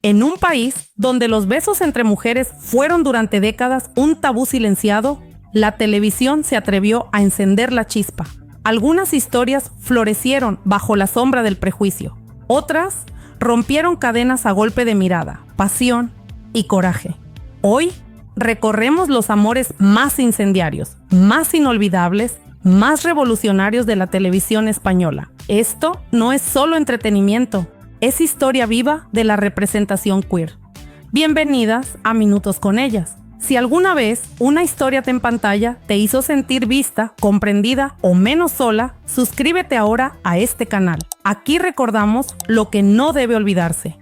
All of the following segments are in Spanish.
En un país donde los besos entre mujeres fueron durante décadas un tabú silenciado, la televisión se atrevió a encender la chispa. Algunas historias florecieron bajo la sombra del prejuicio. Otras rompieron cadenas a golpe de mirada, pasión y coraje. Hoy recorremos los amores más incendiarios, más inolvidables, más revolucionarios de la televisión española. Esto no es solo entretenimiento, es historia viva de la representación queer. Bienvenidas a Minutos con ellas. Si alguna vez una historia en pantalla te hizo sentir vista, comprendida o menos sola, suscríbete ahora a este canal. Aquí recordamos lo que no debe olvidarse.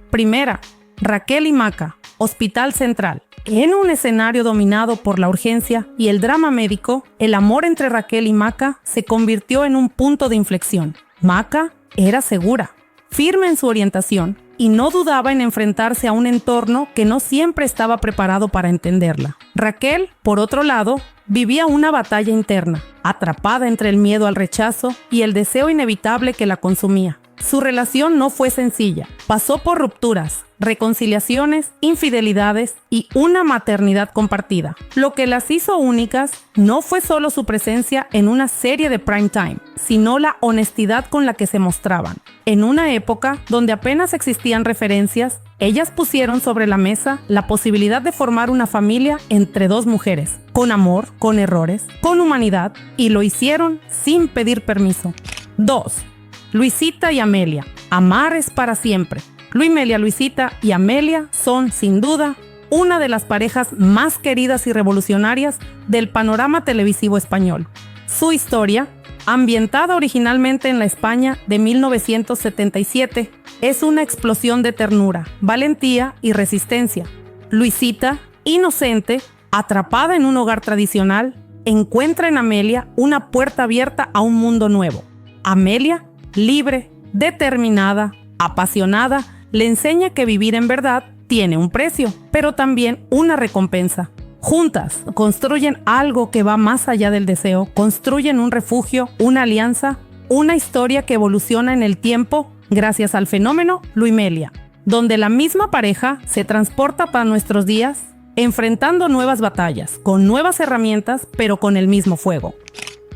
Primera, Raquel y Maca, Hospital Central. En un escenario dominado por la urgencia y el drama médico, el amor entre Raquel y Maca se convirtió en un punto de inflexión. Maca era segura, firme en su orientación y no dudaba en enfrentarse a un entorno que no siempre estaba preparado para entenderla. Raquel, por otro lado, vivía una batalla interna, atrapada entre el miedo al rechazo y el deseo inevitable que la consumía. Su relación no fue sencilla, pasó por rupturas, reconciliaciones, infidelidades y una maternidad compartida. Lo que las hizo únicas no fue solo su presencia en una serie de prime time, sino la honestidad con la que se mostraban. En una época donde apenas existían referencias, ellas pusieron sobre la mesa la posibilidad de formar una familia entre dos mujeres, con amor, con errores, con humanidad, y lo hicieron sin pedir permiso. 2. Luisita y Amelia. Amar es para siempre. Luisita y Amelia son, sin duda, una de las parejas más queridas y revolucionarias del panorama televisivo español. Su historia, ambientada originalmente en la España de 1977, es una explosión de ternura, valentía y resistencia. Luisita, inocente, atrapada en un hogar tradicional, encuentra en Amelia una puerta abierta a un mundo nuevo. Amelia, libre, determinada, apasionada, le enseña que vivir en verdad tiene un precio, pero también una recompensa. Juntas construyen algo que va más allá del deseo, construyen un refugio, una alianza, una historia que evoluciona en el tiempo gracias al fenómeno Luimelia, donde la misma pareja se transporta para nuestros días, enfrentando nuevas batallas, con nuevas herramientas, pero con el mismo fuego.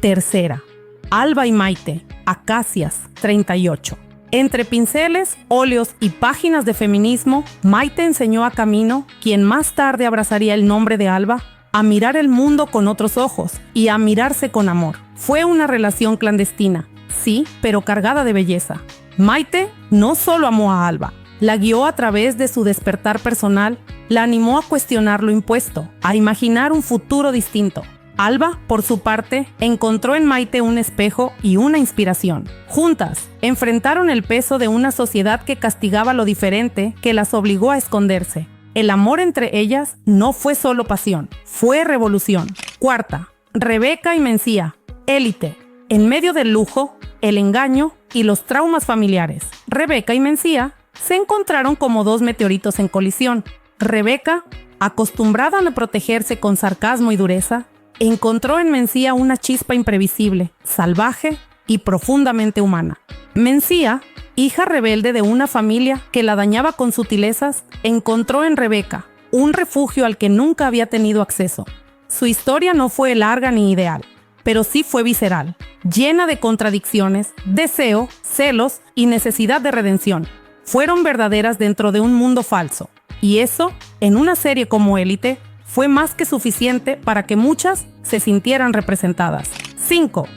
Tercera, Alba y Maite, Acacias, 38. Entre pinceles, óleos y páginas de feminismo, Maite enseñó a Camino, quien más tarde abrazaría el nombre de Alba, a mirar el mundo con otros ojos y a mirarse con amor. Fue una relación clandestina, sí, pero cargada de belleza. Maite no solo amó a Alba, la guió a través de su despertar personal, la animó a cuestionar lo impuesto, a imaginar un futuro distinto. Alba, por su parte, encontró en Maite un espejo y una inspiración. Juntas, enfrentaron el peso de una sociedad que castigaba lo diferente, que las obligó a esconderse. El amor entre ellas no fue solo pasión, fue revolución. Cuarta, Rebeca y Mencía, élite. En medio del lujo, el engaño y los traumas familiares, Rebeca y Mencía se encontraron como dos meteoritos en colisión. Rebeca, acostumbrada a protegerse con sarcasmo y dureza, encontró en Mencía una chispa imprevisible, salvaje y profundamente humana. Mencía, hija rebelde de una familia que la dañaba con sutilezas, encontró en Rebeca un refugio al que nunca había tenido acceso. Su historia no fue larga ni ideal, pero sí fue visceral, llena de contradicciones, deseo, celos y necesidad de redención. Fueron verdaderas dentro de un mundo falso, y eso, en una serie como Élite, fue más que suficiente para que muchas se sintieran representadas. 5.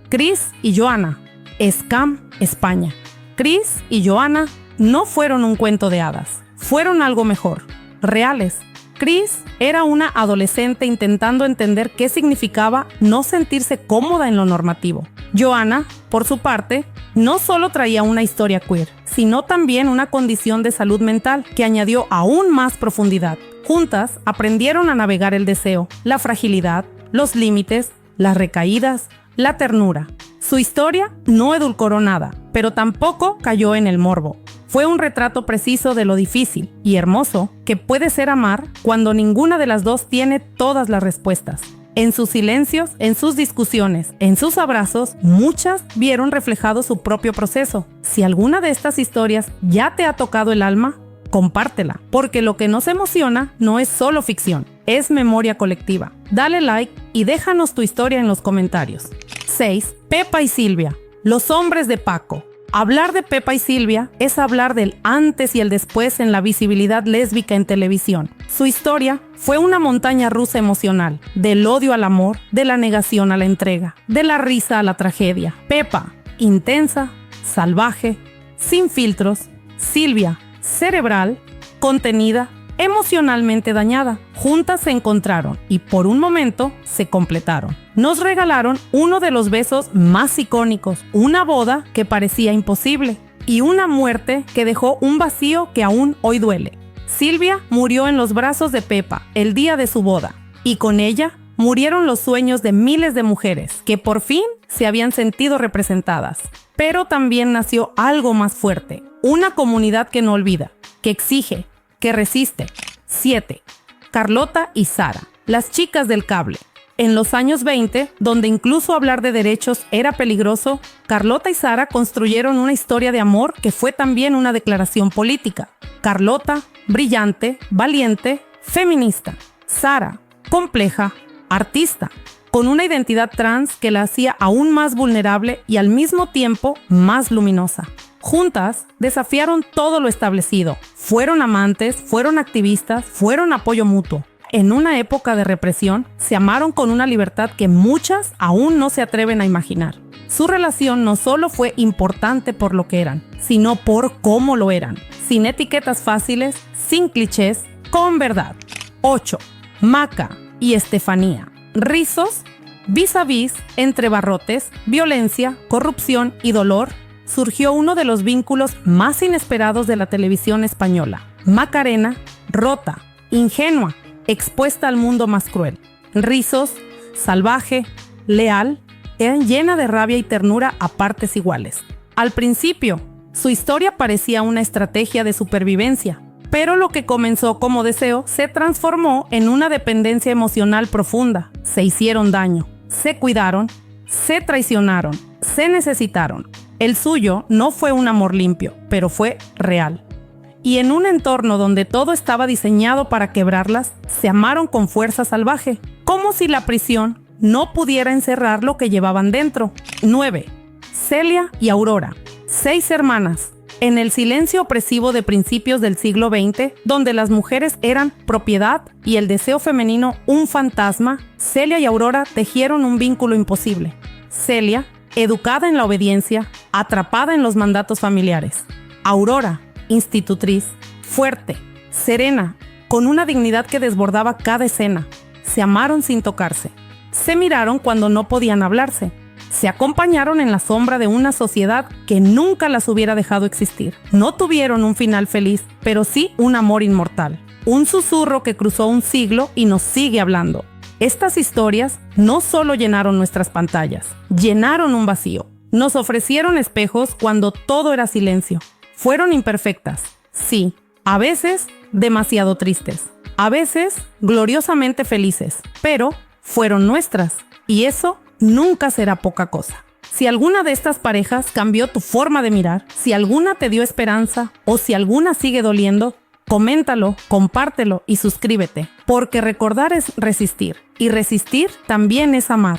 Cris y Joana, Scam, España. Cris y Joana no fueron un cuento de hadas, fueron algo mejor, reales. Cris era una adolescente intentando entender qué significaba no sentirse cómoda en lo normativo. Joana, por su parte, no solo traía una historia queer, sino también una condición de salud mental que añadió aún más profundidad. Juntas aprendieron a navegar el deseo, la fragilidad, los límites, las recaídas, la ternura. Su historia no edulcoró nada, pero tampoco cayó en el morbo. Fue un retrato preciso de lo difícil y hermoso que puede ser amar cuando ninguna de las dos tiene todas las respuestas. En sus silencios, en sus discusiones, en sus abrazos, muchas vieron reflejado su propio proceso. Si alguna de estas historias ya te ha tocado el alma, compártela, porque lo que nos emociona no es solo ficción, es memoria colectiva. Dale like y déjanos tu historia en los comentarios. 6. Pepa y Silvia, los hombres de Paco. Hablar de Pepa y Silvia es hablar del antes y el después en la visibilidad lésbica en televisión. Su historia fue una montaña rusa emocional, del odio al amor, de la negación a la entrega, de la risa a la tragedia. Pepa, intensa, salvaje, sin filtros. Silvia, cerebral, contenida, emocionalmente dañada. Juntas se encontraron y por un momento se completaron. Nos regalaron uno de los besos más icónicos, una boda que parecía imposible y una muerte que dejó un vacío que aún hoy duele. Silvia murió en los brazos de Pepa el día de su boda y con ella murieron los sueños de miles de mujeres que por fin se habían sentido representadas. Pero también nació algo más fuerte, una comunidad que no olvida, que exige, que resiste. 7. Carlota y Sara, las chicas del cable. En los años 20, donde incluso hablar de derechos era peligroso, Carlota y Sara construyeron una historia de amor que fue también una declaración política. Carlota, brillante, valiente, feminista. Sara, compleja, artista, con una identidad trans que la hacía aún más vulnerable y al mismo tiempo más luminosa. Juntas desafiaron todo lo establecido. Fueron amantes, fueron activistas, fueron apoyo mutuo. En una época de represión, se amaron con una libertad que muchas aún no se atreven a imaginar. Su relación no solo fue importante por lo que eran, sino por cómo lo eran. Sin etiquetas fáciles, sin clichés, con verdad. 8. Maca y Estefanía. Rizos, vis a vis, entre barrotes, violencia, corrupción y dolor, surgió uno de los vínculos más inesperados de la televisión española. Macarena, rota, ingenua, expuesta al mundo más cruel. Rizos, salvaje, leal, llena de rabia y ternura a partes iguales. Al principio, su historia parecía una estrategia de supervivencia, pero lo que comenzó como deseo se transformó en una dependencia emocional profunda. Se hicieron daño, se cuidaron, se traicionaron, se necesitaron. El suyo no fue un amor limpio, pero fue real. Y en un entorno donde todo estaba diseñado para quebrarlas, se amaron con fuerza salvaje, como si la prisión no pudiera encerrar lo que llevaban dentro. 9. Celia y Aurora, 6 hermanas. En el silencio opresivo de principios del siglo XX, donde las mujeres eran propiedad y el deseo femenino un fantasma, Celia y Aurora tejieron un vínculo imposible. Celia, educada en la obediencia, atrapada en los mandatos familiares. Aurora, institutriz, fuerte, serena, con una dignidad que desbordaba cada escena. Se amaron sin tocarse. Se miraron cuando no podían hablarse. Se acompañaron en la sombra de una sociedad que nunca las hubiera dejado existir. No tuvieron un final feliz, pero sí un amor inmortal. Un susurro que cruzó un siglo y nos sigue hablando. Estas historias no solo llenaron nuestras pantallas, llenaron un vacío. Nos ofrecieron espejos cuando todo era silencio. Fueron imperfectas, sí, a veces demasiado tristes, a veces gloriosamente felices, pero fueron nuestras y eso nunca será poca cosa. Si alguna de estas parejas cambió tu forma de mirar, si alguna te dio esperanza o si alguna sigue doliendo, coméntalo, compártelo y suscríbete, porque recordar es resistir y resistir también es amar.